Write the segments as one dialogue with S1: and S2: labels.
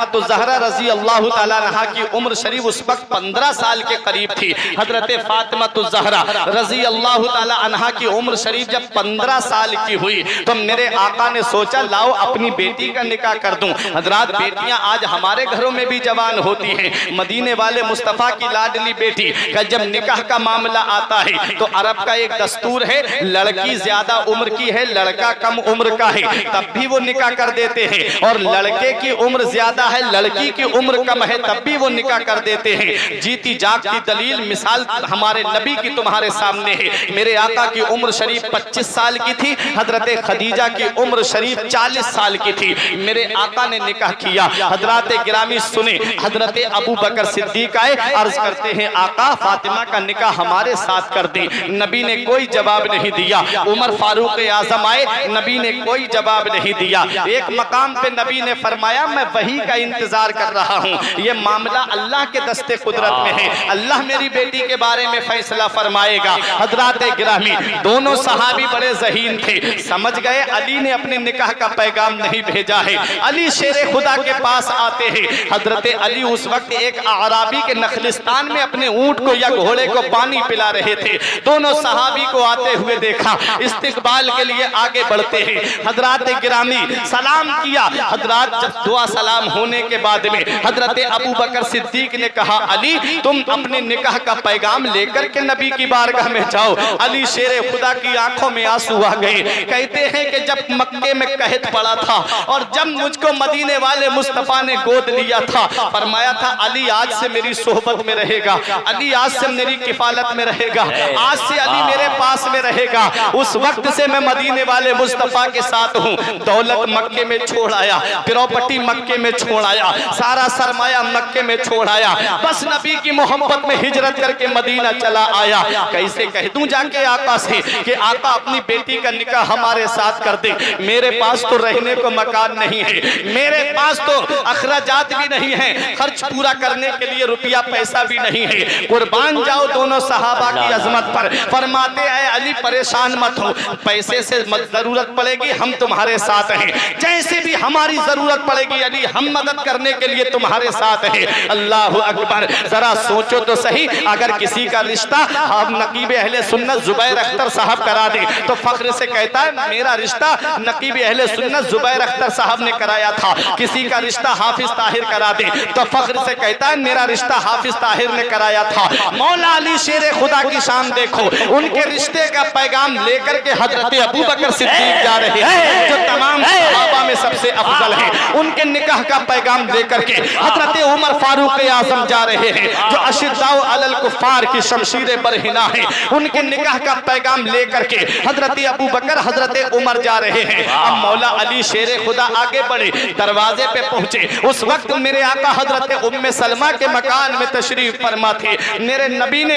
S1: तो ज़हरा रजी अल्लाह ताला अन्हा की उम्र शरीफ उस वक्त 15 साल के करीब थी। हजरत फातिमा तो ज़हरा रजी अल्लाह ताला अन्हा की उम्र शरीफ जब 15 साल की हुई तो मेरे आका ने सोचा लाओ अपनी बेटी का निकाह कर दूं। हजरात, बेटियां आज हमारे घरों में भी जवान होती हैं। मदीने वाले मुस्तफ़ा की लाडली बेटी का जब निकाह का मामला आता है तो अरब का एक दस्तूर है, लड़की ज्यादा उम्र की है, लड़का कम उम्र का है, तब भी वो निकाह कर देते हैं। और लड़के की उम्र ज्यादा है, लड़की की उम्र कम है, तब भी वो निकाह कर देते हैं। जीती जागती दलील मिसाल हमारे नबी की तुम्हारे सामने है। मेरे आका की उम्र शरीफ 25 साल की थी, हजरत खदीजा की उम्र शरीफ 40 साल की थी। मेरे आका ने निकाह किया। हजरत गिरामी सुने, हजरत अबू बकर सिद्दीक आए, अर्ज करते हैं आका फातिमा का निकाह हमारे साथ कर दे। नबी ने कोई जवाब नहीं दिया। उमर फारूक आजम आए, नबी ने कोई जवाब नहीं दिया। एक मकाम पे नबी ने फरमाया मैं वही का इंतजार कर रहा हूँ, ये मामला अल्लाह के दस्ते कुदरत में है, अल्लाह मेरी बेटी के बारे में फैसला फरमाएगा। हजरत गिरामी दोनों सहाबी बड़े ज़हीन थे, समझ गए अली ने अपने निकाह का पैगाम नहीं भेजा है। अली शेरे खुदा के पास आते हैं। हजरत अली उस वक्त एक आराबी के नखलिस्तान में अपने ऊंट को या घोड़े को पानी पिला रहे थे। दोनों सहाबी को आते हुए देखा, इस्तिकबाल के लिए आगे बढ़ते हैं। हजरत गिरामी सलाम किया। हजरत जब दुआ सलाम होने के बाद में हजरत अबू बकर सिद्दीक ने कहा अली तुम अपने निकाह का पैगाम लेकर के नबी की बारगाह में जाओ। अली शेरे खुदा की आंखों में आंसू आ गए। कहते हैं कि जब मक्के में कहत पड़ा था और जब मुझको मदीने वाले मुस्तफा ने गोद लिया था, फरमाया था अली आज से मेरी सोहबत में रहेगा, अली आज से मेरी किफालत में रहेगा, आज से अली मेरे पास में रहेगा। उस वक्त से मैं मदीने वाले मुस्तफा के साथ हूँ। दौलत मक्के में छोड़ आया, प्रॉपर्टी मक्के में छोड़ आया, सारा सरमाया मक्के में छोड़ आया, बस नबी की मोहब्बत में हिजरत करके मदीना चला आया। कैसे कह दूं जाके आका से कि आका अपनी बेटी का निकाह हमारे साथ कर दे। मेरे पास तो रहने को मकान नहीं है, मेरे पास तो अखराजात भी नहीं है, खर्च पूरा करने के लिए रुपया पैसा भी नहीं है। कुर्बान जाओ दोनों सहाबा की अजमत पर। फरमाते हैं अली परेशान मत हो, पैसे से जरूरत पड़ेगी हम तुम्हारे साथ हैं, जैसे भी हमारी जरूरत पड़ेगी अली हम मदद करने के लिए तुम्हारे साथ हैं। अल्लाह अकबर। जरा सोचो तो सही, अगर किसी का रिश्ता हम नकीब अहले सुन्नत जुबैर अख्तर साहब करा दे तो फख्र से कहता है मेरा रिश्ता नकीब अहले सुन्नत जुबैर अख्तर साहब ने कराया था। किसी का रिश्ता हाफिज ताहिर करा दे तो फख्र से कहता है मेरा रिश्ता हाफिज ताहिर ने कराया था। मौला अली शेरे खुदा की शान देखो, उनके रिश्ते का पैगाम लेकर के हजरत अबू बकर सिद्दीक जा रहे हैं जो तमाम सहाबा में सबसे अफजल है। उनके निकाह का पैगाम लेकर के हजरत उमर फारूक आजम जा रहे हैं जो अशिद्दाउ अलल कुफ्फार की शमशीर बरहिना है। उनके निकाह का पैगाम लेकर के हजरत अबू बकर हजरत उमर जा रहे हैं। अब मौला अली शेरे खुदा आगे बढ़े, दरवाजे पे पहुंचे। उस वक्त मेरे आका हजरत उम्मे सलमा के मकान में तशरीफ फरमा थे। मेरे नबी ने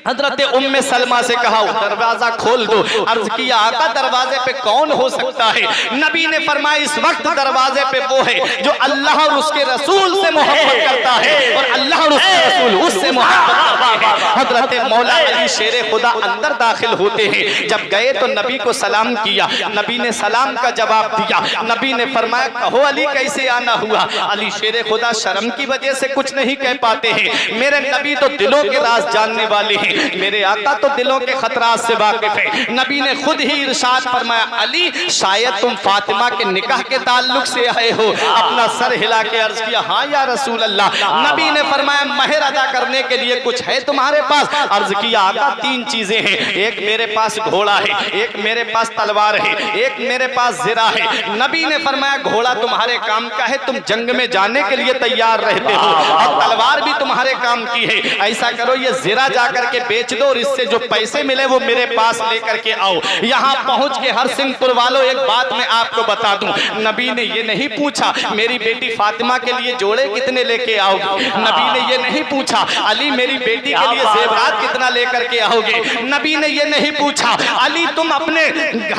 S1: हजरत उम्मे सलमा से कहा दरवाजा खोल दो। अर्ज किया आका दरवाजे पे कौन हो सकता है? नबी ने फरमाया इस वक्त दरवाजे पे वो है जो अल्लाह और उसके रसूल से मोहब्बत करता है और अल्लाह और उसके रसूल उससे मोहब्बत करते हैं। हजरत मौला अली शेरे खुदा अंदर दाखिल होते हैं। जब गए तो नबी को सलाम किया, नबी ने सलाम का जवाब दिया। नबी ने फरमाया कहो अली कैसे आना हुआ? अली शेरे खुदा शर्म की वजह से कुछ नहीं कह पाते हैं। मेरे नबी तो दिलों के राज जानने वाले हैं, मेरे आका तो दिलों के खतरात से वाकिफ है। नबी ने खुद ही इरशाद फरमाया अली शायद तुम फातिमा के निकाह के ताल्लुक से आए हो। अपना सर हिला के अर्ज किया हाँ या रसूल अल्लाह। नबी ने फरमाया महर अदा करने के लिए कुछ है तुम्हारे पास? अर्ज किया आका तीन चीजें हैं, एक मेरे पास घोड़ा है, एक मेरे पास तलवार है, एक मेरे पास जिरा है। नबी ने फरमाया घोड़ा तुम्हारे काम का है, तुम जंग में जाने के लिए तैयार रहते हो, और तलवार भी तुम्हारे काम की है। ऐसा करो ये जिरा जाकर के बेच दो और इससे जो पैसे मिले वो मेरे पास लेकर के आओ। यहाँ पहुंच के हर सिंहपुर वालों एक बात मैं आपको बता दूं, नबी ने ये नहीं पूछा मेरी बेटी फातिमा के लिए जोड़े कितने लेके आओगे, नबी ने ये नहीं पूछा अली मेरी बेटी के लिए जेवरात कितना लेकर के आओगे, नबी ने ये नहीं पूछा अली तुम अपने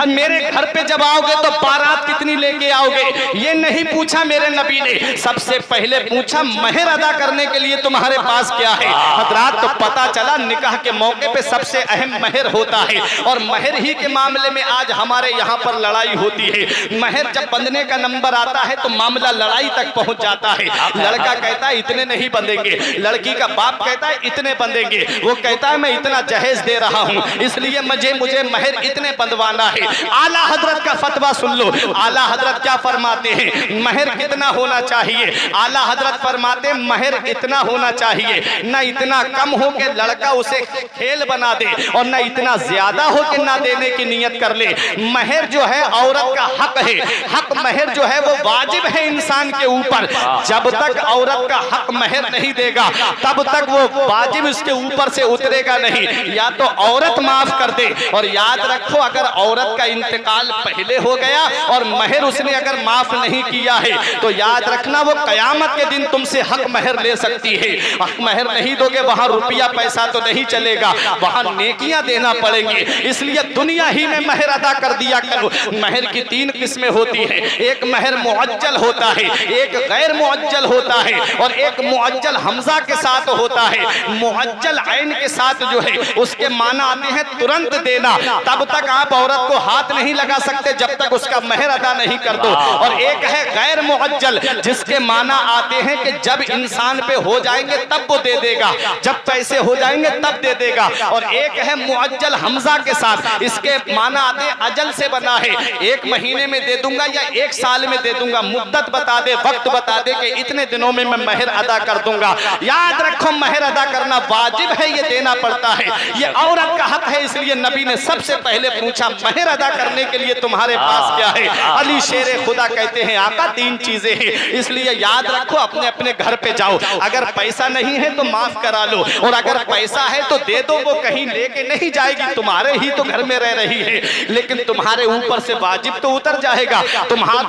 S1: मेरे घर पे जब आओगे तो बारात कितनी लेके आओगे, ये नहीं पूछा मेरे नबी ने। सबसे पहले पूछा महर अदा करने के लिए तुम्हारे पास क्या है। हजरात तो पता चला निकाह के मौके पे सबसे अहम महर होता है और महर ही के मामले में आज हमारे यहाँ पर लड़ाई होती है। महर जब बंधने का नंबर आता है तो मामला लड़ाई लड़ाई तक पहुंच जाता है। लड़का कहता है इतने नहीं बंधेंगे, लड़की का बाप कहता है इतने बंधेंगे, वो कहता है मैं इतना जहेज दे रहा हूं इसलिए मुझे महर इतने बंधवाना है। आला हजरत का फतवा सुन लो, आला हजरत क्या फरमाते हैं, महर कितना होना चाहिए। आला हजरत फरमाते महर इतना होना चाहिए, न इतना कम हो कि लड़का उसे खेल बना दे और न इतना ज्यादा हो कि ना देने की नियत कर ले। महर जो है औरत का हक है, हक महर जो है वो वाजिब है इंसान के ऊपर। जब तक औरत का हक महर नहीं देगा तब तक वो वाजिब उसके ऊपर से उतरेगा नहीं, या तो औरत माफ कर दे। और याद रखो अगर औरत का इंतकाल पहले हो गया और महर उसने अगर माफ नहीं किया है तो याद रखना वो कयामत के दिन तुमसे हक महर ले सकती है। हक महर नहीं दोगे वहां रुपया पैसा तो नहीं चलेगा, वहां नेकियां देना पड़ेंगे। इसलिए दुनिया ही में महर अदा कर दिया करो। महर की 3 किस्में होती है, एक महर मुअज्जल होता है, एक गैर मुअज्जल होता है और एक मुअज्जल हमजा के साथ होता है। मुअज्जल ऐन के साथ जो है उसके माना आते हैं तुरंत देना, तब तक आप औरत को हाथ नहीं लगा सकते जब तक उसका महर अदा नहीं कर दो। और एक है गैर मुअज्जल जिसके माना आते हैं कि जब इंसान पे हो जाएंगे तब वो दे देगा, जब पैसे हो जाएंगे तब दे देगा। और एक है मुअज्जल हमजा के साथ, इसके माना आते अजल से बना है, 1 महीने में दे दूंगा या 1 साल में दे दूंगा, मुद्दत बता दे, वक्त बता दे कि इतने दिनों में मैं महर अदा कर दूंगा। याद रखो महर अदा करना वाजिब है, ये देना पड़ता है, ये औरत का हक है। इसलिए नबी ने सबसे पहले पूछा महर अदा करने के लिए तुम्हारे पास क्या है। अली शेरे खुदा कहते हैं आका 3 चीजें हैं, इसलिए याद रखो अपने अपने घर पे जाओ, अगर पैसा नहीं है तो माफ करा लो और अगर पैसा है तो दे दो, वो कहीं लेके नहीं जाएगी, तुम्हारे ही तो घर में रह रही है, लेकिन तुम्हारे ऊपर से वाजिब तो उतर जाएगा।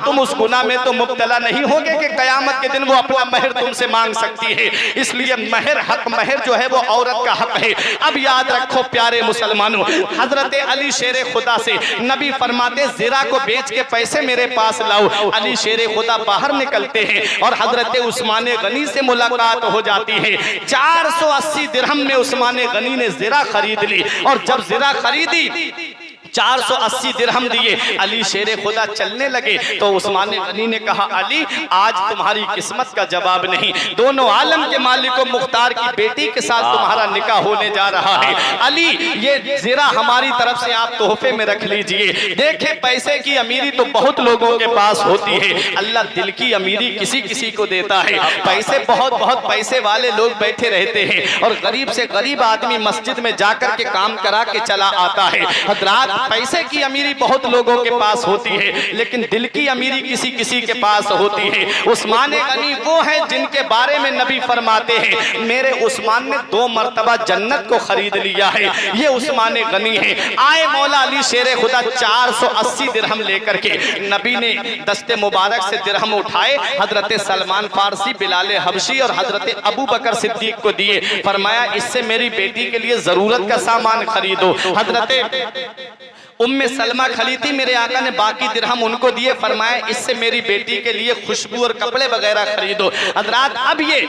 S1: तुम उस गुनाह में तो मुब्तला नहीं होगे कि कयामत के दिन वो अपना महर तुमसे मांग सकती है। इसलिए महर हक महर जो है वो औरत का हक है। अब याद रखो प्यारे मुसलमानों, हजरत अली शेरे खुदा से नबी फरमाते ज़िरा को बेच के पैसे मेरे पास लाओ। अली शेरे खुदा बाहर निकलते हैं और हजरत उस्मान गनी से मुलाकात हो जाती है। 480 दिरहम में उस्मान गनी ने ज़िरा खरीद ली और जब ज़िरा खरीदी 480 दिरहम दिए, अली शेरे खुदा चलने लगे तो उस्मान गनी ने कहा अली आज तुम्हारी किस्मत का जवाब नहीं, दोनों आलम के मालिक व मुख्तार की बेटी के साथ तुम्हारा निकाह होने जा रहा है। अली ये ज़िरा हमारी तरफ से आप तोहफे में रख लीजिए। देखे पैसे की अमीरी तो बहुत लोगों के पास होती है, अल्लाह दिल की अमीरी किसी किसी को देता है। पैसे बहुत बहुत पैसे वाले लोग बैठे रहते हैं और गरीब से गरीब आदमी मस्जिद में जाकर के काम करा के चला आता है। हजरात पैसे की अमीरी बहुत लोगों के पास होती है, लेकिन दिल की अमीरी किसी किसी के पास होती है। उस्मान गनी वो है जिनके बारे में नबी फरमाते हैं मेरे उस्मान ने 2 मरतबा जन्नत को खरीद लिया है, ये उस्मान गनी है। आए मौला अली शेरे खुदा 480 दिरहम लेकर के नबी ने दस्ते मुबारक से दिरहम उठाए, हजरत सलमान फारसी, बिलाल हबशी और हजरत अबू बकर सिद्दीक को दिए। फरमाया इससे मेरी बेटी के लिए जरूरत का सामान खरीदो। हजरत उम्मे सलमा खरीदी, मेरे आका ने बाकी दिरहम उनको दिए। फरमाया इससे मेरी बेटी के लिए खुशबू और कपड़े वगैरह खरीदो। हजरात अब ये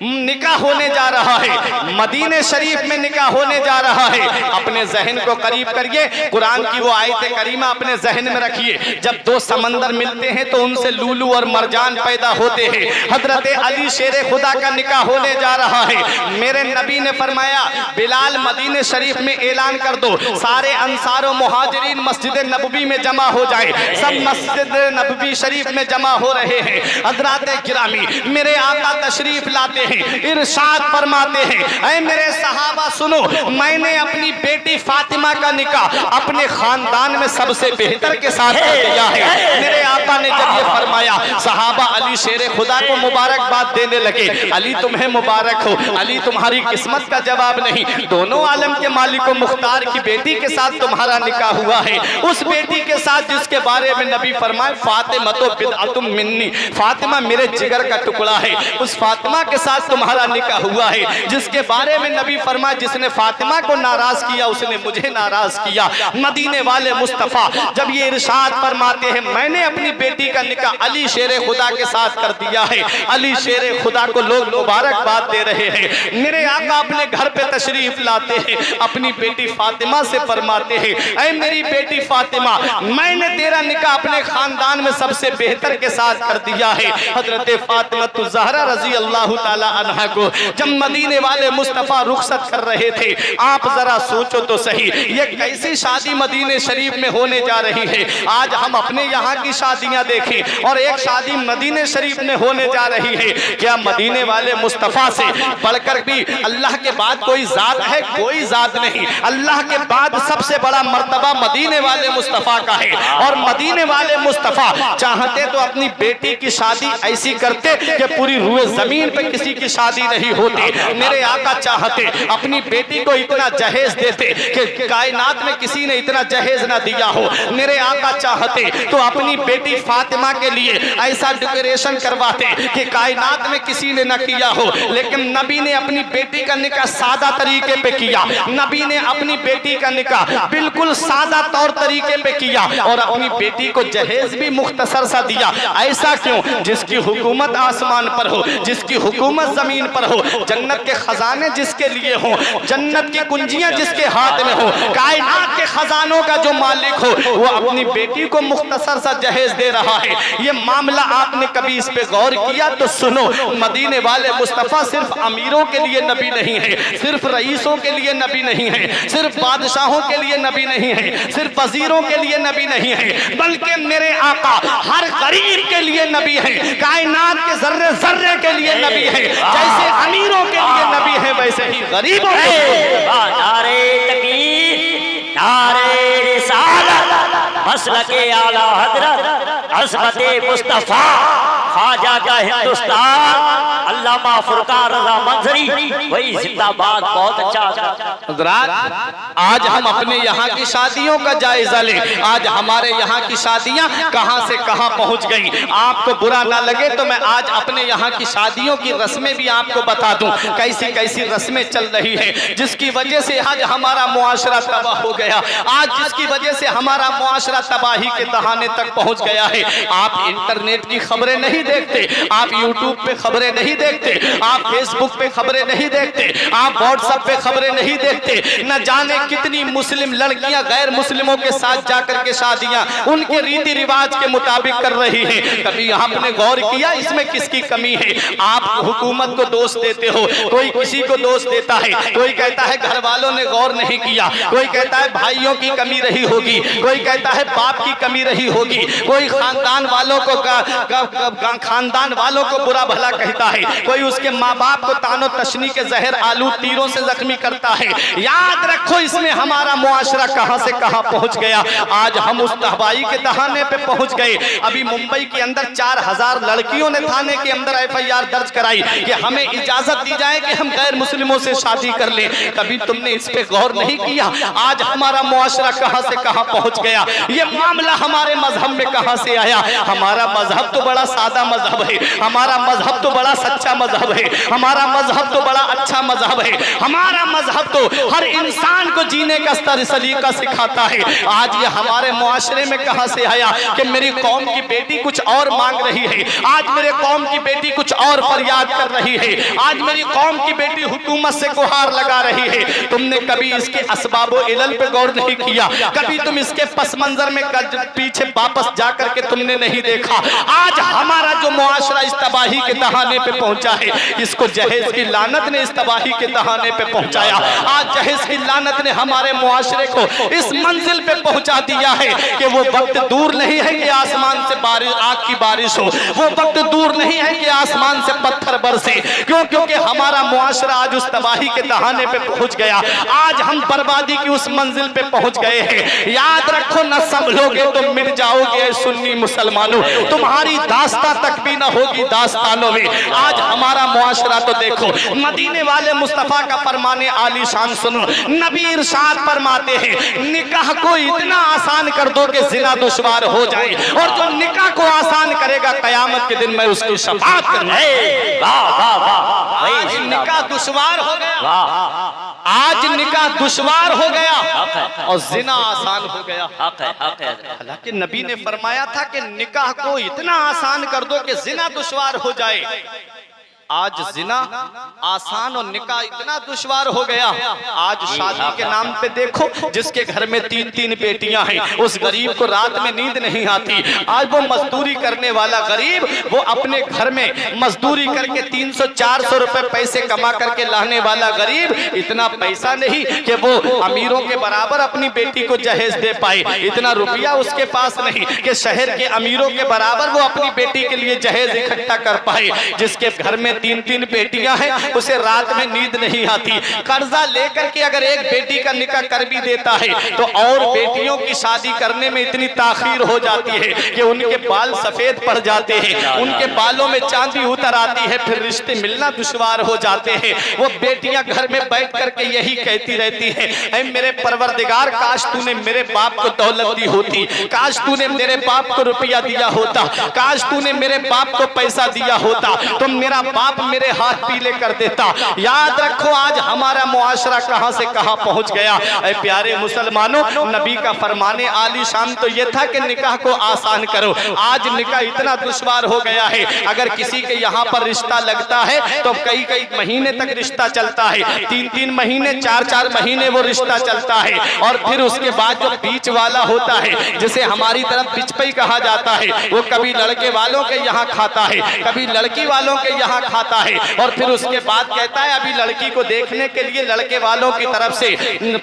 S1: निकाह होने जा रहा है, मदीने शरीफ में निकाह होने जा रहा है। अपने जहन को करीब करिए, कुरान की वो आयत करीमा अपने जहन में रखिए। जब 2 समंदर मिलते हैं तो उनसे लूलू और मरजान पैदा होते हैं। हजरत अली शेरे खुदा का निकाह होने जा रहा है। मेरे नबी ने फरमाया बिलाल मदीने शरीफ में ऐलान कर दो, सारे अंसार मुहाजिरीन मस्जिद नबवी में जमा हो जाए। सब मस्जिद नबवी शरीफ में जमा हो रहे हैं। हजरात गिरामी मेरे आका तशरीफ लाते हैं, इरशाद फरमाते हैं ऐ मेरे सहाबा सुनो, मैंने अपनी बेटी फातिमा का निकाह अपने खानदान में सबसे बेहतर के साथ कर दिया है। मेरे आका ने जब ये फरमाया सहाबा अली शेरे खुदा को मुबारकबाद देने लगे। अली तुम्हें मुबारक हो, अली तुम्हारी किस्मत का जवाब नहीं, दोनों आलम के मालिक व मुख्तार की बेटी के साथ तुम्हारा निकाह हुआ है। उस बेटी के साथ जिसके बारे में नबी फरमाए फातिमा तो बिदअतुम मिन्नी, फातिमा मेरे जिगर का टुकड़ा है। उस फातिमा के साथ तुम्हारा निकाह हुआ है जिसके बारे में नबी फरमाए जिसने फातिमा को नाराज किया उसने मुझे नाराज किया। मदीने वाले मुस्तफा जब ये इरशाद फरमाते हैं मैंने अपनी बेटी का निकाह अली शेरे खुदा के साथ कर दिया है, अली शेरे खुदा को लोग मुबारकबाद दे रहे हैं। मेरे आका अपने घर पे तशरीफ लाते हैं, अपनी बेटी फातिमा से फरमाते हैं ऐ मेरी बेटी फातिमा, मैंने तेरा निकाह अपने खानदान में सबसे बेहतर के साथ कर दिया है। हजरत फातिमा तो ज़हरा रजी अल्लाह ताला अन्हा को जब मदीने वाले मुस्तफ़ा रुखसत कर रहे थे, आप जरा सोचो तो सही, ये कैसी शादी मदीने शरीफ में होने जा रही है। आज हम अपने यहाँ की शादियाँ देखें और एक शादी मदीने शरीफ में होने जा रही है। क्या मदीने वाले मुस्तफ़ा से बढ़कर भी अल्लाह के बाद कोई जात है? कोई जात नहीं। अल्लाह के बाद सबसे बड़ा मर्तबा मदीने वाले मुस्तफ़ा का है। और मदीने वाले मुस्तफ़ा चाहते तो अपनी बेटी की शादी ऐसी करते कि पूरी रूए जमीन पे किसी की शादी नहीं होती। मेरे आका चाहते अपनी बेटी को इतना जहेज देते कि कायनात में किसी ने इतना जहेज ना दिया हो। मेरे आका चाहते तो अपनी बेटी फातिमा के लिए ऐसा डेकोरेशन करवाते कि कायनात में किसी ने न किया हो। लेकिन नबी ने अपनी बेटी का निकाह सादा तरीके पे किया। नबी ने अपनी बेटी का निकाह बिल्कुल सादा तौर तरीके पे किया और अपनी बेटी को जहेज भी मुख्तसर सा दिया। ऐसा क्यों? जिसकी हुकूमत आसमान पर हो, जिसकी हुकूमत जमीन पर हो, जन्नत के खजाने जिसके लिए हो, जन्नत की कुंजियां जिसके हाथ में हो, कायनात के खजानों का जो मालिक हो, वो अपनी बेटी को मुख्तसर सा जहेज दे रहा है। ये मामला आपने कभी इस पे गौर किया? तो सुनो, मदीने वाले मुस्तफ़ा सिर्फ अमीरों के लिए नबी नहीं है, सिर्फ रईसों के लिए नबी नहीं है, सिर्फ बादशाहों के लिए नबी नहीं है, सिर्फ वजीरों के लिए नबी नहीं है, बल्कि मेरे आका हर गरीब के लिए नबी है। कायनात के जर्रे जर्रे के लिए नबी है। जैसे अमीरों के लिए नबी है, वैसे ही गरीबों के लिए।
S2: नारे तकबीर, नारे रिसालत, मसलके आला हजरत अस्मते मुस्तफा ख्वाजा का हिंदुस्तान अल्लामा फुरकान रज़ा मंजरी वही जिंदाबाद। बहुत अच्छा
S1: हज़रात, आज हम अपने यहाँ की शादियों का जायजा लें। आज हमारे यहाँ की शादियाँ कहाँ से कहाँ पहुँच गई। आपको बुरा ना लगे तो मैं आज अपने यहाँ की शादियों की रस्में भी आपको बता दूं, कैसी कैसी रस्में चल रही हैं, जिसकी वजह से आज हमारा मुआशरा तबाह हो गया। आज जिसकी वजह से हमारा मुआशरा तबाही के दहाने तक पहुँच गया है। आप इंटरनेट की खबरें नहीं देखते, आप यूट्यूब पे खबरें नहीं देखते, आप फेसबुक पे खबरें नहीं देखते, आप व्हाट्सएप पे खबरें नहीं देखते। न जाने कितनी मुस्लिम लड़कियां गैर मुस्लिमों के साथ जाकर के शादियां उनके रीति रिवाज के मुताबिक कर रही हैं। कभी आपने गौर किया इसमें किसकी कमी है? आप हुकूमत को दोष देते हो, कोई किसी को दोष देता है, कोई कहता है घर वालों ने गौर नहीं किया, कोई कहता है भाइयों की कमी रही होगी, कोई कहता है बाप की कमी रही होगी, कोई खानदान वालों को बुरा भला कहता है, कोई उसके माँ बाप को तानो तशनी के जहर आलू तीरों से जख्मी करता है। याद रखो इसमें हमारा मुआशरा कहां से कहां पहुंच गया। आज हम उस तबाही के दहाने पे पहुंच गए। अभी मुंबई के अंदर 4000 लड़कियों ने थाने के अंदर FIR दर्ज कराई कि हमें इजाजत दी जाए कि हम गैर मुस्लिमों से शादी कर लें। कभी तुमने इस पे गौर नहीं किया? आज हमारा मुआशरा कहां से कहां पहुंच गया। ये मामला हमारे मजहब में कहां से आया? हमारा मजहब तो बड़ा सादा मजहब है, हमारा मजहब तो बड़ा सच्चा मजहब है, हमारा मजहब तो बड़ा अच्छा मजहब है, हमारा मजहब तो हर इंसान को जीने का सलीका सिखाता है। आज ये हमारे मुआशरे में कहां से आया कि मेरी कौम की बेटी कुछ और मांग रही है, आज मेरे कौम की बेटी कुछ और फरियाद कर रही है, आज मेरी कौम की बेटी हुकूमत से गुहार लगा रही है। तुमने कभी इसके असबाबो इलल पे गौर नहीं किया? कभी तुम इसके पस मंजर में पीछे वापस जाकर के तुमने नहीं देखा? आज हमारा जो मुआशरा इस तबाही के दहाने पे पहुंचा है, इसको जहेज की लानत ने इस तबाही के दहाने पे पहुंचाया। आज जहेज की लानत ने हमारे मुआशरे को इस मंजिल पे पहुंचा दिया है कि वो वक्त दूर नहीं है कि आसमान से बारिश, आग की बारिश हो, वो वक्त दूर नहीं है कि आसमान से पत्थर बरसे। क्यों? क्योंकि हमारा मुआशरा आज उस तबाही के दहाने पे पहुंच गया। आज हम बर्बादी की उस मंजिल पे पहुंच गए हैं। याद रखो, न संभलोगे तो मिट जाओगे सुन्नी मुसलमानों, तुम्हारी दास्तां तक भी न होगी दास्तानों में। आज हमारा मुआशरा तो देखो। मदीने वाले मुस्तफा का फरमाने आली शान सुनो। नबी इरशाद फरमाते हैं, निकाह को इतना आसान कर दो कि जिना दुश्वार हो जाए, और जो निकाह को आसान करेगा कयामत के दिन मैं उसकी शफाअत करूंगा। आज निकाह दुश्वार हो गया, आज निकाह दुश्वार हो गया और जिना आसान हो गया। हालांकि नबी ने फरमाया था कि निकाह को इतना आसान कर दो कि जिना दुश्वार हो जाए। आज जिना आसान और निकाह इतना दुश्वार हो गया। आज शादी के नाम पे देखो, जिसके घर में 3-3 बेटियां हैं, उस गरीब को रात में नींद नहीं आती। आज वो मजदूरी करने वाला गरीब, वो अपने घर में मजदूरी करके 300-400 रुपए पैसे कमा करके लाने वाला गरीब, इतना पैसा नहीं कि वो अमीरों के बराबर अपनी बेटी को जहेज दे पाए। इतना रुपया उसके पास नहीं कि शहर के अमीरों के बराबर वो अपनी बेटी के लिए जहेज इकट्ठा कर पाए। जिसके घर में 3-3 बेटियां हैं, उसे रात में नींद नहीं आती। कर्जा लेकर के अगर एक बेटी का निकाह कर भी देता है तो और बेटियों की शादी करने में इतनी ताखीर हो जाती है कि उनके बाल सफेद पड़ जाते हैं, उनके बालों में चांदी उतर आती है, फिर रिश्ते मिलना दुश्वार हो जाते हैं। वो बेटियां घर में बैठ करके यही कहती रहती हैं, ऐ मेरे परवरदिगार, काश तूने मेरे बाप को दौलत दी होती, काश तूने मेरे बाप को रुपया दिया होता, काश तूने मेरे बाप को पैसा दिया होता, तो मेरा बाप मेरे हाथ पीले कर देता। याद रखो आज हमारा मुआशरा कहां से कहां पहुंच गया। ऐ प्यारे मुसलमानों, नबी का फरमाने आली शान तो यह था कि निकाह को आसान करो। आज निकाह इतना दुश्वार हो गया है, अगर किसी के यहाँ पर रिश्ता लगता है तो कई महीने तक रिश्ता चलता है, 3-3 महीने 4-4 महीने वो रिश्ता चलता है। और फिर उसके बाद जो बीच वाला होता है, जिसे हमारी तरफ बिचपई कहा जाता है, वो कभी लड़के वालों के यहाँ खाता है, कभी लड़की वालों के यहाँ खाता है, और फिर उसके बाद कहता है अभी लड़की को देखने के लिए लड़के वालों की तरफ से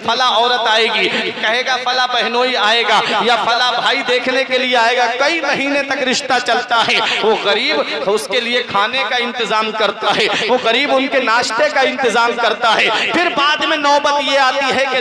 S1: फला औरत आएगी, कहेगा फला बहनोई आएगा या फला भाई देखने के लिए आएगा। कई महीने तक रिश्ता चलता है। वो गरीब उसके लिए खाने का इंतजाम करता है, वो गरीब उनके नाश्ते का इंतजाम करता है। फिर बाद में नौबत ये आती है कि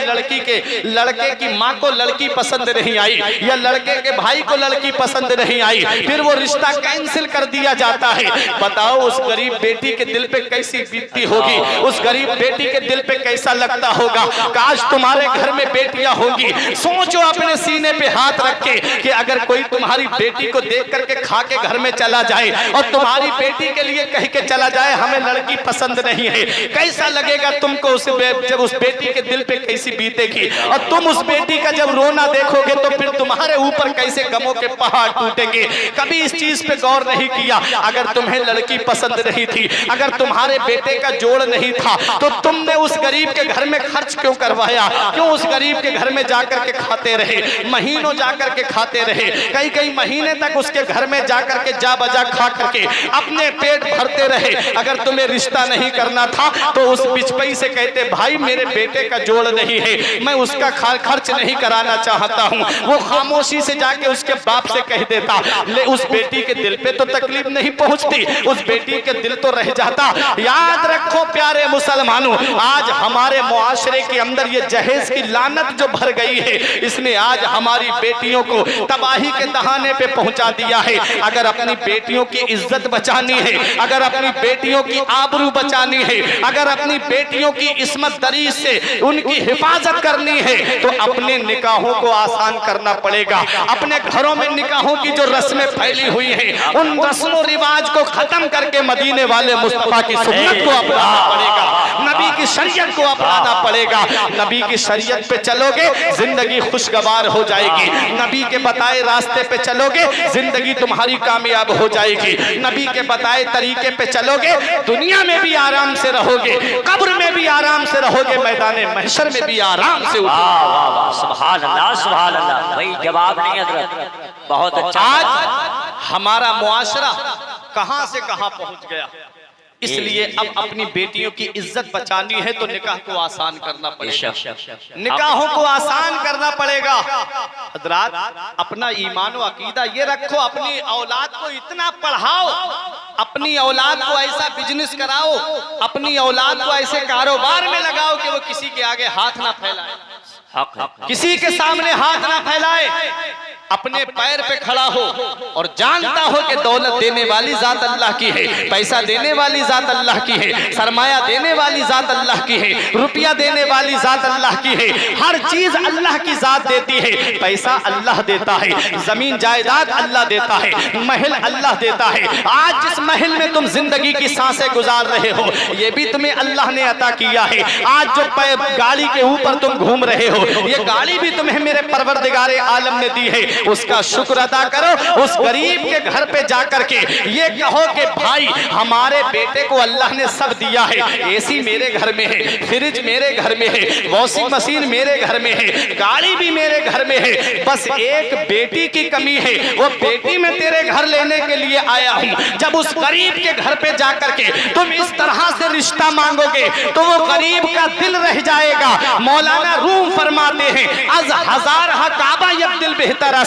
S1: लड़के की माँ को लड़की पसंद नहीं आई या लड़के के भाई को लड़की पसंद नहीं आई, फिर वो रिश्ता कैंसिल कर दिया जाता है। बताओ उस गरीब बेटी के दिल पे कैसी बीतती होगी, उस गरीब बेटी के दिल पे कैसा लगता होगा। काश तुम्हारे घर में बेटियां होंगी। सोचो अपने सीने पे हाथ रख के कि अगर कोई तुम्हारी बेटी को देख करके खा के घर में चला जाए और तुम्हारी बेटी के लिए कह के चला जाए हमें लड़की पसंद नहीं है, कैसा लगेगा तुमको। जब उस बेटी के दिल पे कैसी बीतेगी, और तुम उस बेटी का जब रोना देखोगे तो फिर तुम्हारे ऊपर कैसे गमों के पहाड़ टूटेंगे। कभी इस चीज पे गौर नहीं किया। अगर तुम्हें लड़की पसंद नहीं थी, अगर तुम्हारे बेटे का जोड़ नहीं था, तो तुमने उस गरीब के घर में खर्च क्यों करवाया? क्यों उस गरीब के घर में जाकर के खाते रहे, महीनों जाकर के खाते रहे, कई महीने तक उसके घर में जाकर के जा बजा खा करके अपने पेट भरते रहे। अगर तुम्हें रिश्ता नहीं करना था तो उस बिचपई से कहते भाई मेरे बेटे का जोड़ नहीं है, मैं उसका खर्च नहीं कराना चाहता हूँ। वो खामोशी से जाके उसके बाप से कह देता, ले उस बेटी के दिल पे तो तकलीफ नहीं पहुंचती, उस बेटी के दिल तो रह जाता। याद रखो प्यारे मुसलमानों, आज हमारे मुआशरे के अंदर ये जहेज की लानत जो भर गई है, इसने आज हमारी बेटियों को तबाही के दहाने पे पहुंचा दिया है। अगर अपनी बेटियों की इज्जत बचानी है, अगर अपनी बेटियों की आबरू बचानी है, अगर अपनी बेटियों की इस्मत दरीज से उनकी हिफाजत करनी है, तो अपने निकाहों को आसान करना पड़ेगा। अपने घरों में निकाहों की जो रस्में फैली हुई हैं, उन रस्मों रिवाज को खत्म करके मदीने वाले मुस्तफा की सुन्नत को अपनाना पड़ेगा, नबी की शरीयत को अपनाना पड़ेगा। नबी की शरीयत पे चलोगे जिंदगी खुशगवार हो जाएगी, नबी के बताए रास्ते पे चलोगे जिंदगी तुम्हारी कामयाब हो जाएगी, नबी के बताए तरीके पे चलोगे दुनिया में भी आराम से रहोगे, कब्र में भी आराम से रहोगे, मैदान महशर में भी आराम से उठोगे।
S2: सुभान अल्लाह, सुभान अल्लाह। भाई जवाब नहीं हजरत, बहुत अच्छा।
S1: आज हमारा मुआशरा कहां से कहां पहुंच गया। इसलिए अब अपनी बेटियों की इज्जत बचानी है तो निकाह को आसान करना पड़ेगा, निकाहों को आसान करना पड़ेगा। हजरात अपना ईमान व अकीदा ये रखो, अपनी औलाद को इतना पढ़ाओ, अपनी औलाद को ऐसा बिजनेस कराओ, अपनी औलाद को ऐसे कारोबार में लगाओ कि वो किसी के आगे हाथ ना फैलाए, किसी के सामने हाथ ना फैलाए, अपने पैर पे खड़ा हो और जानता हो कि दौलत देने वाली जात अल्लाह की है, पैसा देने वाली जात अल्लाह की है, सरमाया देने वाली जात अल्लाह की है, रुपया देने वाली जात अल्लाह की है, हर चीज अल्लाह की जात देती है। पैसा अल्लाह देता है, जमीन जायदाद अल्लाह देता है, महल अल्लाह देता है। आज जिस महल में तुम जिंदगी की सांसें गुजार रहे हो ये भी तुम्हें अल्लाह ने अता किया है। आज जो गाड़ी के ऊपर तुम घूम रहे हो ये गाड़ी भी तुम्हें मेरे परवरदिगारे आलम ने दी है। उसका शुक्र अदा करो। उस गरीब के घर पे जाकर के ये कहो कि भाई हमारे बेटे को अल्लाह ने सब दिया है, एसी मेरे घर में है, फ्रिज मेरे घर में है, वॉशिंग मशीन मेरे घर में है, गाड़ी भी मेरे घर में है, बस एक बेटी की कमी है, वो बेटी मैं तेरे घर लेने के लिए आया हूं। जब उस गरीब के घर पे जाकर के तुम इस तरह से रिश्ता मांगोगे तो वो गरीब का दिल रह जाएगा। मौलाना रूम फरमाते हैं अज हजार काबा यब दिल बेहतर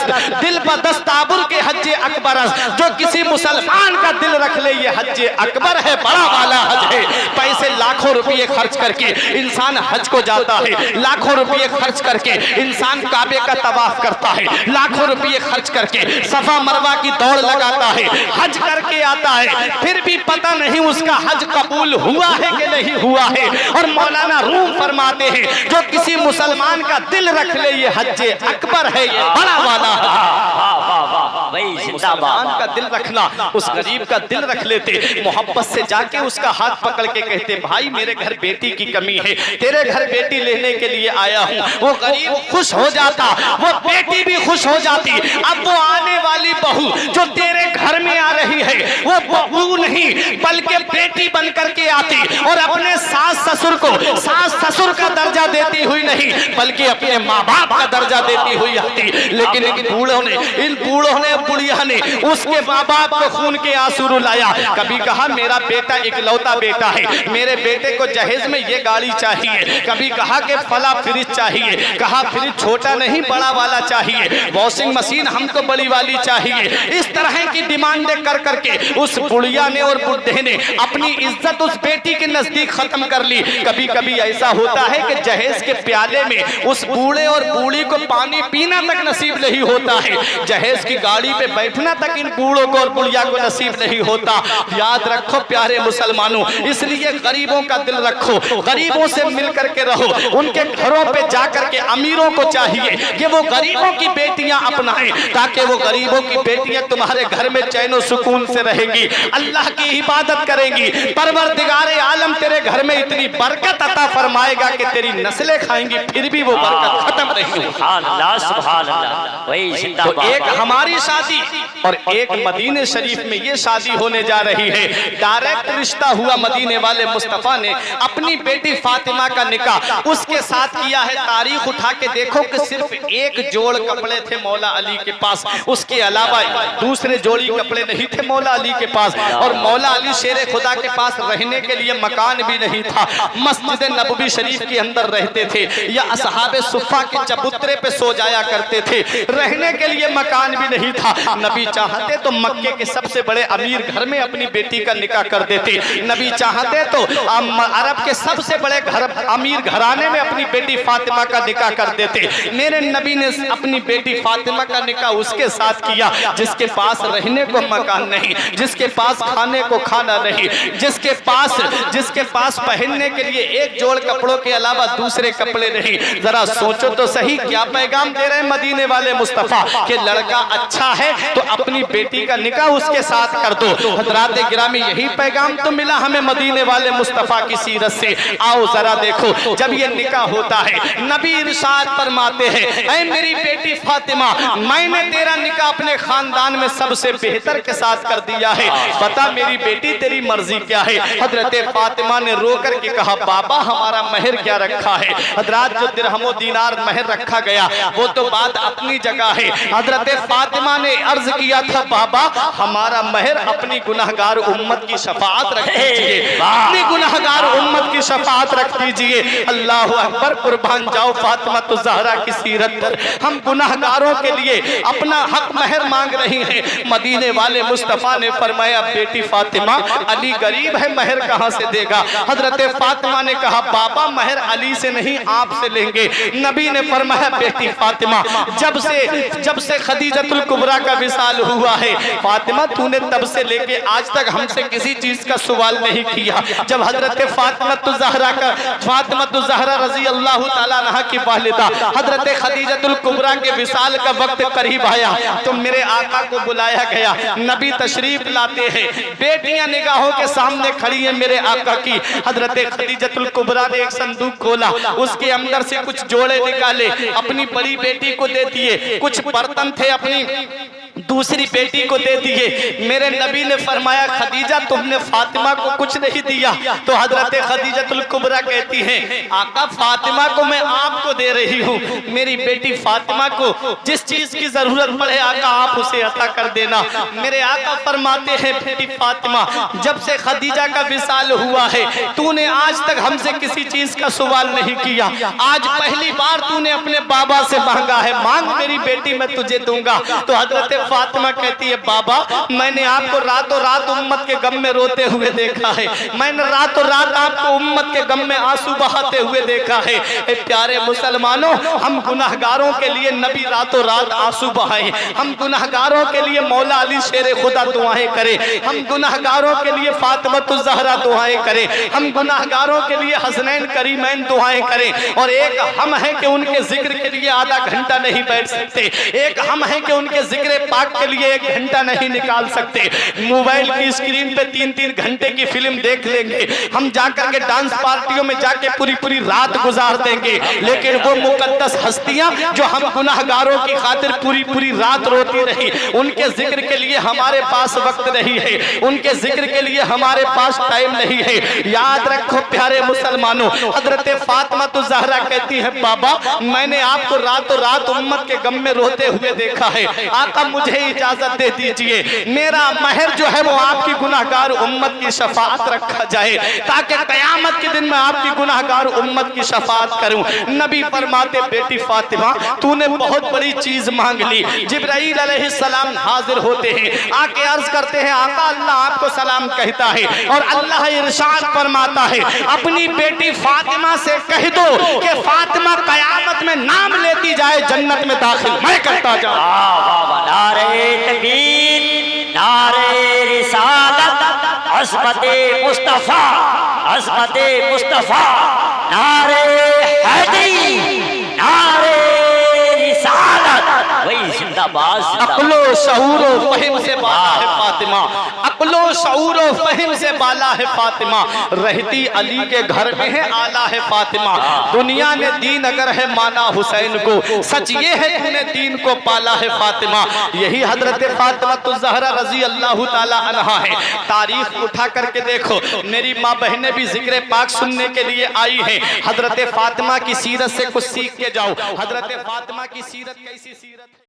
S1: दिल बदस्ताबुर के हज्जे अकबर, जो किसी मुसलमान का दिल रख ले ये हज्जे अकबर है, बड़ा वाला हज है। पैसे लाखों रुपये खर्च करके इंसान हज को जाता है, लाखों रुपये खर्च करके इंसान काबे का तवाफ करता है, लाखों रुपये खर्च करके सफा मरवा की दौड़ लगाता है, हज करके आता है, फिर भी पता नहीं उसका हज कबूल हुआ है कि नहीं हुआ है। और मौलाना रूम फरमाते हैं जो किसी मुसलमान का दिल रख ले ये हज्जे अकबर है, ये बड़ा वाला मुसलमान का दिल रखना, उस गरीब का दिल रख लेते, मोहब्बत से जाके उसका हाथ पकड़ के कहते भाई मेरे घर बेटी की कमी है, तेरे घर बेटी लेने के लिए आया हूँ। वो गरीब खुश हो जाता, वो बेटी भी खुश हो जाती। अब वो आने वाली बहू जो तेरे घर में आ रही है वो बहू नहीं बल्कि बेटी बन करके आती और अपने सास ससुर को सास ससुर का दर्जा देती हुई नहीं बल्कि अपने माँ बाप का दर्जा देती हुई आती। लेकिन इन बूढ़ों ने बुढ़िया ने उसके माँ बाप को खून के आंसू रुलाया। कभी कहा मेरा बेटा इकलौता बेटा है, मेरे बेटे को जहेज में ये गाड़ी चाहिए, कभी कहा कि फला फ्रिज चाहिए, कहा फ्रिज छोटा नहीं बड़ा वाला चाहिए, वॉशिंग मशीन हमको बड़ी वाली चाहिए। इस तरह की डिमांडें कर करके उस बुढ़िया ने और बुढ़े ने अपनी इज्जत उस बेटी के नजदीक खत्म कर ली। कभी कभी ऐसा होता है कि जहेज के प्याले में उस बूढ़े और बूढ़ी को पानी पीना तक नसीब नहीं होता है, जहेज की गाड़ी पे बैठना तक इन बूढ़ों को और बुढ़िया को नसीब नहीं होता। याद रखो प्यारे मुसलमानों, इसलिए गरीबों का दिल रखो, गरीबों से मिल करके रहो, उनके घरों पे जाकर के अमीरों को चाहिए कि वो गरीबों की बेटियां अपनाएं ताकि वो गरीबों की बेटियां तुम्हारे घर में चैन और सुकून से रहेंगी, अल्लाह की इबादत करेंगी। परवरदिगारे आलम तेरे घर में इतनी बरकत अता फरमाएगा कि तेरी नस्लें खाएंगी फिर भी वो बरकत खत्म नहीं होगी। तो एक हमारी शादी और एक मदीने शरीफ में ये शादी होने जा रही है। डायरेक्ट रिश्ता हुआ, मदीने वाले मुस्तफा ने अपनी बेटी फातिमा का निकाह उसके साथ किया है। तारीख उठा के देखो कि सिर्फ एक जोड़ कपड़े थे मौला अली के पास, उसके अलावा दूसरे जोड़ी कपड़े नहीं थे मौला अली के पास। और मौला अली शेरे खुदा के पास रहने के लिए मकान भी नहीं था, मस्जिद नबवी शरीफ के अंदर रहते थे या असहाबे सुफ़ा के चबूतरे पे सो जाया करते थे, रहने के लिए मकान भी नहीं था। नबी चाहते तो मक्के के सबसे बड़े अमीर घर में अपनी बेटी का निकाह कर देते, नबी चाहते तो अरब के सबसे बड़े अमीर घराने में अपनी बेटी फातिमा का निकाह कर देते। मेरे नबी ने अपनी बेटी फातिमा का निकाह उसके साथ किया जिसके पास रहने को मकान नहीं, जिसके पास खाने को खाना नहीं, जिसके पास पहनने के लिए एक जोड़ कपड़ों के अलावा दूसरे कपड़े नहीं। जरा सोचो तो सही क्या पैगाम दे रहे हैं मदीने वाले मुस्तफा कि लड़का अच्छा है तो अपनी बेटी का निकाह उसके साथ कर दो। हजरात गिरामी यही पैगाम तो मिला हमें मदीने वाले मुस्तफा की सीरत से। आओ जरा देखो, जब ये निकाह होता है नबी इरशाद फरमाते हैं ऐ मेरी बेटी फातिमा, मैंने तेरा निकाह अपने खानदान में सबसे बेहतर के साथ कर दिया है, बता मेरी बेटी तेरी मर्जी क्या है। हजरत फातिमा ने रो कर के कहा बाबा हमारा महर क्या रखा है। हजरात जो दिरहमो दीनार महर रखा गया वो तो बात अपनी जगह है। हजरत फातिमा ने अर्ज किया था बाबा हमारा महर अपनी गुनाहगार उम्मत की शफाअत रख दीजिए, अपनी गुनाहगार उम्मत की शफाअत रख दीजिए। अल्लाह अकबर, कुर्बान जाओ फातिमा तो ज़हरा की सीरत पर। हम गुनाहगारों के लिए अपना हक महर मांग रही हैं। मदीने वाले मुस्तफा ने फरमाया बेटी फातिमा अली गरीब है, महर कहां से देगा। हजरत फातिमा ने कहा बाबा महर अली से नहीं आपसे लेंगे। नबी ने फरमाया बेटी फातिमा जब से खदीजतुल कुबरा कुबरा का विसाल हुआ है। फातिमा तूने तब से लेके आज तक हमसे किसी चीज का सवाल नहीं किया। जब हजरत फातिमा ज़हरा रजी अल्लाह ताला अन्हा की वालिदा हजरत खदीजतुल कुबरा के विसाल का वक्त करीब आया तो मेरे आका को बुलाया गया। नबी तशरीफ लाते हैं, बेटियां निगाहों के सामने खड़ी हैं मेरे आका की। हजरत खदीजतुल कुबरा ने एक संदूक खोला, उसके अंदर से कुछ जोड़े निकाले, अपनी बड़ी बेटी को दे दिए। कुछ बर्तन थे अपनी दूसरी बेटी को दे दिए। मेरे नबी ने फरमाया खदीजा तुमने फातिमा को कुछ नहीं दिया। तो हजरत खदीजतुल कुबरा कहती हैं आका फातिमा को मैं आपको दे रही हूँ, मेरी बेटी फातिमा को जिस चीज की जरूरत पड़े आका आप उसे अता कर देना। मेरे आका फरमाते हैं बेटी फातिमा जब से खदीजा का विसाल हुआ है तूने आज तक हमसे किसी चीज का सवाल नहीं किया। आज पहली बार तूने अपने बाबा से मांगा है, मांग मेरी बेटी मैं तुझे दूंगा। तो हजरत फातिमा कहती है बाबा मैंने आपको रातों रात उम्मत के गम में रोते हुए देखा है, मैंने रातों रात आपको उम्मत के गम में आंसू बहाते हुए देखा है। प्यारे मुसलमानों हम गुनाहगारों के लिए नबी रातों रात आंसू बहाए, हम गुनाहगारों के लिए मौला अली शेर खुदा दुआएं करें, हम गुनाहगारों के लिए फातिमा ज़हरा दुआएं करें, हम गुनाहगारों के लिए हसनैन करीमैन दुआएं करें। और एक हम हैं कि उनके जिक्र के लिए आधा घंटा नहीं बैठ सकते, एक हम हैं कि उनके जिक्र पाक के लिए 1 घंटा नहीं निकाल सकते। मोबाइल की स्क्रीन पे 3-3 घंटे की फिल्म देख लेंगे, हम जाकर के डांस पार्टियों में जाके पूरी रात गुजार देंगे, लेकिन वो मुकद्दस हस्तियां जो हम गुनाहगारों की खातिर पूरी रात रोती रही, उनके जिक्र के लिए हमारे पास वक्त नहीं है, उनके जिक्र के लिए हमारे पास टाइम नहीं है। याद रखो प्यारे मुसलमानों, हजरत फातिमा ज़हरा कहती है बाबा मैंने आपको रातों रात उम्मत के गम में रोते हुए देखा है, आका मुझे इजाजत दे दीजिए मेरा महर जो है वो आपकी गुनाहगार उम्मत की शफाअत रखा जाए, ताकि कयामत के दिन मैं आपकी गुनाहगार उम्मत की शफाअत करूं। नबी फरमाते बेटी फातिमा तूने बहुत बड़ी चीज मांग ली। जिब्राइल अलैहिस्सलाम हाजिर होते हैं, आके अर्ज करते हैं आका अल्लाह आपको सलाम कहता है और अल्लाह इरशाद फरमाता है अपनी बेटी फातिमा से कह दो कि फातिमा कयामत में नाम लेती जाए जन्नत में दाखिल मैं करता जाऊं।
S2: नारे तकबीर, नारे रिसालत, अस्मते मुस्तफा, अस्मते मुस्तफा, नारे हैदरी, नारे रिसालत, वही जिंदाबाद।
S1: अक्लो शऊर व फहिम से बाला है फातिमा, अक्लो शऊर व फहिम से बाला है फातिमा, रहती अली के घर में है आला है फातिमा। दुनिया ने दीन अगर है माना हुसैन को, सच ये है तूने दीन को पाला है फातिमा। यही हजरत फातिमा ज़हरा रजी अल्लाह ताला अन्हा है। तारीख उठा करके देखो, मेरी माँ बहनें भी जिक्र पाक सुनने के लिए आई हैं। हजरत फातिमा की सीरत से कुछ सीख के जाओ। हजरत फातिमा की सीरत कैसी सीरत है।